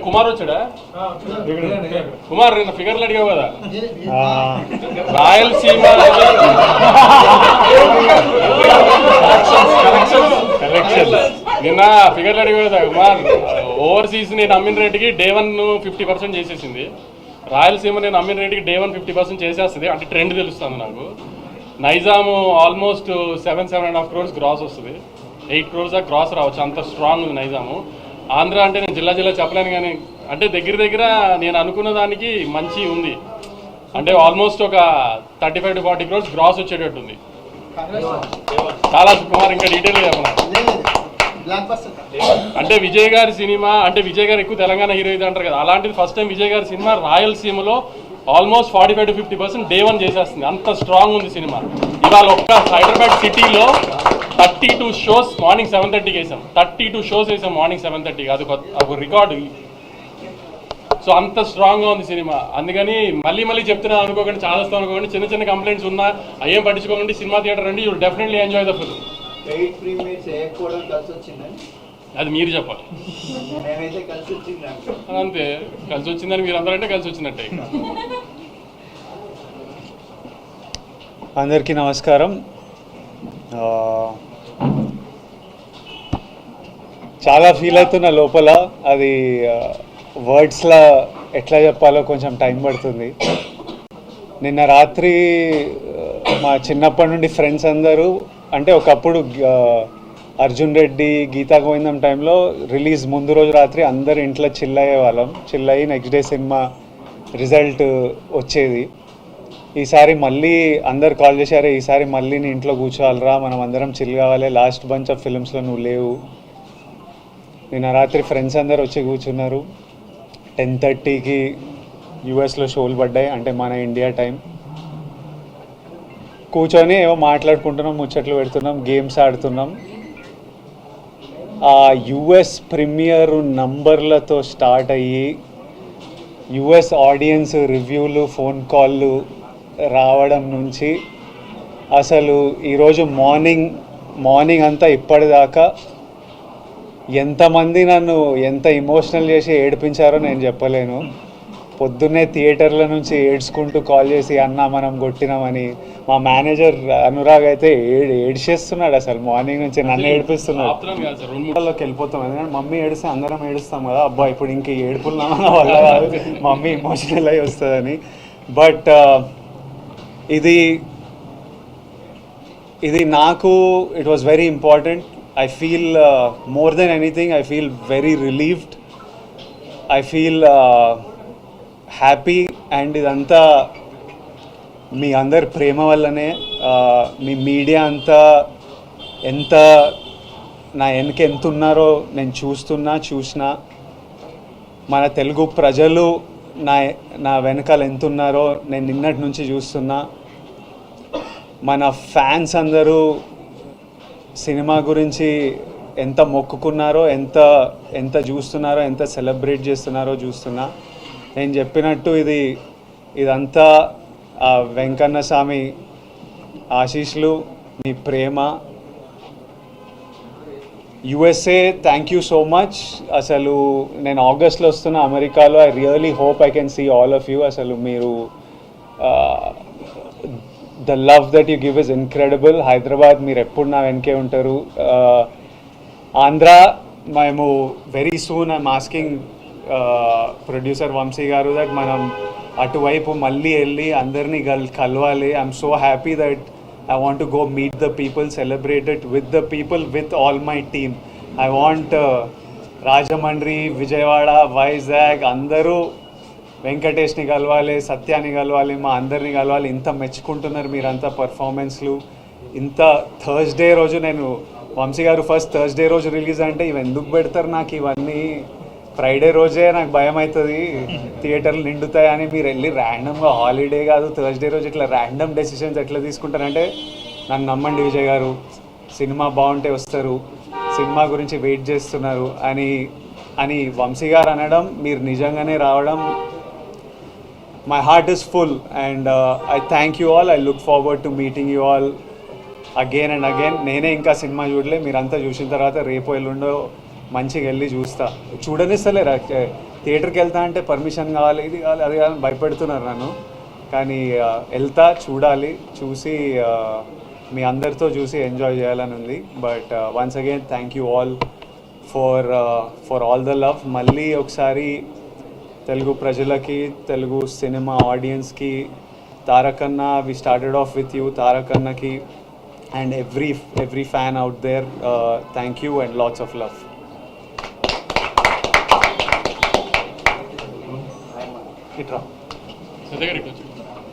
కుమార్ వచ్చాడా? కుమార్ నిన్న ఫిగర్లు అడిగావు కదా, రాయలసీమ నిన్న ఫిగర్లు అడిగావు కదా కుమార్. ఓవర్సీస్ నేను అమ్మిన రేటుకి డే 1 50% చేసేసింది. రాయలసీమ నేను అమ్మిన రేటుకి డే 1 50% చేసేస్తుంది. అంటే ట్రెండ్ తెలుస్తుంది నాకు. నైజాము ఆల్మోస్ట్ 7.5 crores గ్రాస్ వస్తుంది. 8 crores దాకా గ్రాస్ రావచ్చు, అంత స్ట్రాంగ్ ఉంది నైజాము. ఆంధ్ర అంటే నేను జిల్లా చెప్పలేను, కానీ అంటే దగ్గర నేను అనుకున్న దానికి మంచి ఉంది. అంటే ఆల్మోస్ట్ ఒక 35 to 40 crores గ్రాస్ వచ్చేటట్టు ఉంది. చాలా కుమార్ ఇంకా డీటెయిల్గా చెప్పాలి. అంటే విజయ్ గారి సినిమా, అంటే విజయ్ గారు ఎక్కువ తెలంగాణ హీరో ఇది అంటారు కదా, అలాంటిది ఫస్ట్ టైం విజయ్ గారి సినిమా రాయలసీమలో ఆల్మోస్ట్ 45 to 50% డే 1 చేసేస్తుంది. అంత స్ట్రాంగ్ ఉంది సినిమా. ఇవాళ ఒక్క హైదరాబాద్ సిటీలో 32 shows మార్నింగ్ 7:30కి వేసాం. 32 shows వేసాం మార్నింగ్ 7:30కి. అది ఒక రికార్డు. సో అంత స్ట్రాంగ్గా ఉంది సినిమా. అందుకని మళ్ళీ చెప్తున్నాను అనుకోకండి, చాలా వస్తాం అనుకోకండి. చిన్న కంప్లైంట్స్ ఉన్నా అయ్యేం పట్టించుకోకండి. సినిమా థియేటర్ రండి, you definitely enjoy the film. అది మీరు చెప్పాలి. అంతే, కలిసి వచ్చిందని మీరు అందరంటే కలిసి వచ్చినట్టే. అందరికీ నమస్కారం. చాలా ఫీల్ అవుతున్న లోపల, అది వర్డ్స్లా ఎట్లా చెప్పాలో కొంచెం టైం పడుతుంది. నిన్న రాత్రి మా చిన్నప్పటి నుండి ఫ్రెండ్స్ అందరూ, అంటే ఒకప్పుడు అర్జున్ రెడ్డి, గీతా గోవిందం టైంలో రిలీజ్ ముందు రోజు రాత్రి అందరు ఇంట్లో చిల్ అయ్యే వాళ్ళం. చిల్ అయ్యి నెక్స్ట్ డే సినిమా రిజల్ట్ వచ్చేది. ఈసారి మళ్ళీ అందరు కాల్ చేశారు, ఈసారి మళ్ళీ నీ ఇంట్లో కూర్చోవాలరా, మనం అందరం చిల్ కావాలి, లాస్ట్ బంచ్ ఆఫ్ ఫిల్మ్స్లో నువ్వు లేవు. నిన్న రాత్రి ఫ్రెండ్స్ అందరు వచ్చి కూర్చున్నారు. 10:30కి యూఎస్లో షోలు పడ్డాయి, అంటే మన ఇండియా టైం. కూర్చొని ఏవో మాట్లాడుకుంటున్నాం, ముచ్చట్లు పెడుతున్నాం, గేమ్స్ ఆడుతున్నాం. ఆ యుఎస్ ప్రీమియర్ నంబర్లతో స్టార్ట్ అయ్యి యుఎస్ ఆడియన్స్ రివ్యూలు, ఫోన్ కాళ్ళు రావడం నుంచి అసలు ఈరోజు మార్నింగ్ అంతా ఇప్పటిదాకా ఎంతమంది నన్ను ఎంత ఎమోషనల్ చేసి ఏడిపించారో నేను చెప్పలేను. పొద్దున్నే థియేటర్ల నుంచి ఏడ్చుకుంటూ కాల్ చేసి అన్న మనం కొట్టినామని. మా మేనేజర్ అనురాగ్ అయితే ఏడ్చేస్తున్నాడు, అసలు మార్నింగ్ నుంచి నన్ను ఏడిపిస్తున్నాడు. వాళ్ళకి వెళ్ళిపోతాం, ఎందుకంటే మమ్మీ ఏడిస్తే అందరం ఏడుస్తాం కదా, అబ్బా ఇప్పుడు ఇంక ఏడుపున్నామన్న వల్ల కాదు, మమ్మీ ఎమోషనల్ అయి వస్తుందని. బట్ ఇది నాకు it was very important. I feel more than anything, I feel very relieved. I feel happy, and ఇదంతా మీ అందరి ప్రేమ వల్లనే. మీ మీడియా అంతా ఎంత నా వెనక ఎంత ఉన్నారో నేను చూసినా. మన తెలుగు ప్రజలు నా వెనకాల ఎంత ఉన్నారో నేను నిన్నటి నుంచి చూస్తున్నా. మన ఫ్యాన్స్ అందరూ సినిమా గురించి ఎంత మొక్కుకున్నారో, ఎంత చూస్తున్నారో, ఎంత సెలబ్రేట్ చేస్తున్నారో చూస్తున్నా. నేను చెప్పినట్టు ఇదంతా ఆ వెంకన్న స్వామి ఆశీస్సులు, మీ ప్రేమ. USA, thank you so much. అసలు నేను ఆగస్ట్లో వస్తున్నా అమెరికాలో. I really hope I can see all of you. అసలు మీరు the love that you give is incredible. Hyderabad మీరు ఎప్పుడు నా వెనకే ఉంటారు. ఆంధ్ర మేము very soon I'm asking producer Vamshi garu that మనం అటువైపు మళ్ళీ వెళ్ళి అందరినీ కలవాలి. I'm so happy that I want to go meet the people, celebrate it with the people, with all my team. I want Rajahmundry, Vijayawada, Vizag అందరూ వెంకటేష్ని కలవాలి, సత్యాన్ని కలవాలి, మా అందరినీ కలవాలి. ఇంత మెచ్చుకుంటున్నారు మీరంతా పర్ఫార్మెన్స్లు. ఇంత థర్స్డే రోజు, నేను వంశీ గారు ఫస్ట్ థర్స్డే రోజు రిలీజ్ అంటే ఇవి ఎందుకు పెడతారు నాకు ఇవన్నీ, ఫ్రైడే రోజే నాకు భయం అవుతుంది థియేటర్లు నిండుతాయని. మీరు వెళ్ళి ర్యాండమ్గా, హాలిడే కాదు థర్స్డే రోజు ఇట్లా ర్యాండమ్ డెసిషన్స్ ఎట్లా తీసుకుంటారంటే, నన్ను నమ్మండి విజయ్ గారు, సినిమా బాగుంటే వస్తారు, సినిమా గురించి వెయిట్ చేస్తున్నారు అని వంశీ గారు అనడం, మీరు నిజంగానే రావడం, my heart is full, and I thank you all. I look forward to meeting you all again and again. నేనే ఇంకా సినిమా చూడలే, మీరంతా చూసిన తర్వాత రేపు ఎల్లుండో మంచిగా వెళ్ళి చూడనిస్తలేరు. థియేటర్కి వెళ్తా అంటే పర్మిషన్ కావాలి, ఇది కావాలి, అది కావాలి భయపెడుతున్నారు నన్ను. కానీ వెళ్తా, చూడాలి, చూసి మీ అందరితో చూసి ఎంజాయ్ చేయాలని ఉంది. But once again thank you all for all the love. మళ్ళీ ఒకసారి తెలుగు ప్రజలకి, తెలుగు సినిమా ఆడియన్స్కి, Tarakanna, we started off with you, తారకన్నకి and every fan out there, thank you and lots of love. సిద్ధ గారికి వచ్చి